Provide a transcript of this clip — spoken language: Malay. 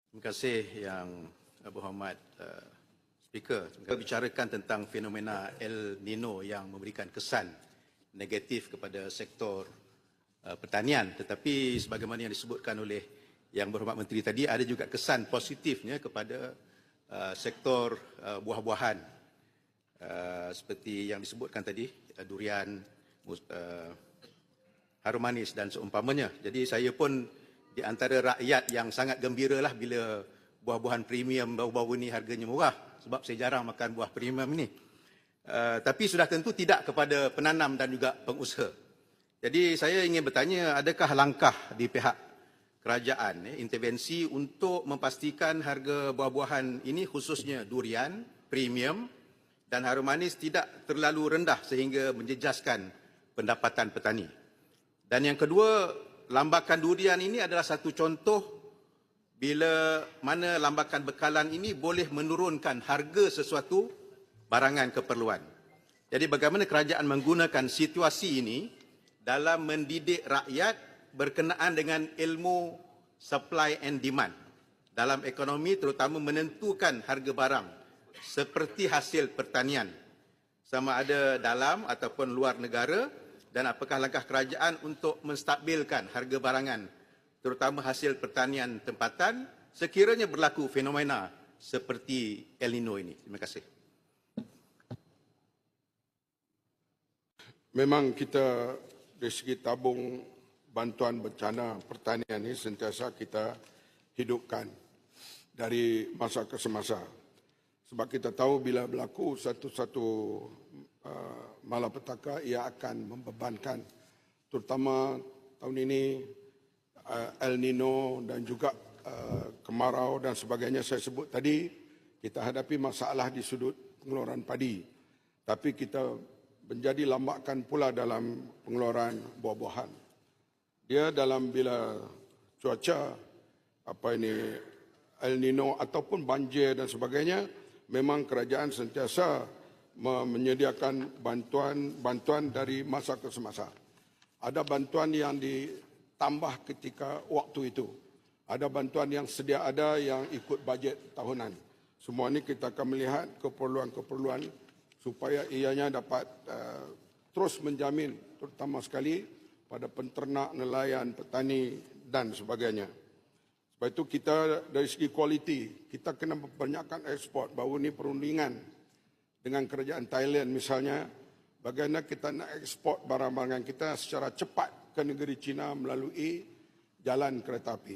Terima kasih Yang Berhormat Speaker. Kita bicarakan tentang fenomena El Nino yang memberikan kesan negatif kepada sektor pertanian. Tetapi sebagaimana yang disebutkan oleh Yang Berhormat Menteri tadi, ada juga kesan positifnya kepada sektor buah-buahan. Seperti yang disebutkan tadi, durian, harum manis dan seumpamanya. Jadi saya pun di antara rakyat yang sangat gembiralah bila buah-buahan premium baru-baru ini harganya murah, sebab saya jarang makan buah premium ini. Tapi sudah tentu tidak kepada penanam dan juga pengusaha. Jadi saya ingin bertanya, adakah langkah di pihak kerajaan intervensi untuk memastikan harga buah-buahan ini, khususnya durian premium dan harum manis, tidak terlalu rendah sehingga menjejaskan pendapatan petani? Dan yang kedua, lambakan durian ini adalah satu contoh bila mana lambakan bekalan ini boleh menurunkan harga sesuatu barangan keperluan. Jadi bagaimana kerajaan menggunakan situasi ini dalam mendidik rakyat berkenaan dengan ilmu supply and demand dalam ekonomi, terutama menentukan harga barang seperti hasil pertanian, sama ada dalam ataupun luar negara, dan apakah langkah kerajaan untuk menstabilkan harga barangan, terutama hasil pertanian tempatan, sekiranya berlaku fenomena seperti El Nino ini. Terima kasih. Memang kita dari segi tabung bantuan bencana pertanian ini sentiasa kita hidupkan dari masa ke semasa. Sebab kita tahu bila berlaku satu-satu malapetaka, ia akan membebankan, terutama tahun ini El Nino dan juga kemarau dan sebagainya saya sebut tadi. Kita hadapi masalah di sudut pengeluaran padi, tapi kita menjadi lambakan pula dalam pengeluaran buah-buahan. Dia dalam bila cuaca El Nino ataupun banjir dan sebagainya, memang kerajaan sentiasa menyediakan bantuan dari masa ke semasa. Ada bantuan yang ditambah ketika waktu itu. Ada bantuan yang sedia ada yang ikut bajet tahunan. Semua ini kita akan melihat keperluan-keperluan supaya ianya dapat terus menjamin, terutama sekali pada penternak, nelayan, petani dan sebagainya. Sebab itu kita dari segi kualiti, kita kena membanyakkan ekspor. Baru ini perundingan dengan kerajaan Thailand misalnya, bagaimana kita nak ekspor barang-barang kita secara cepat ke negeri China melalui jalan kereta api.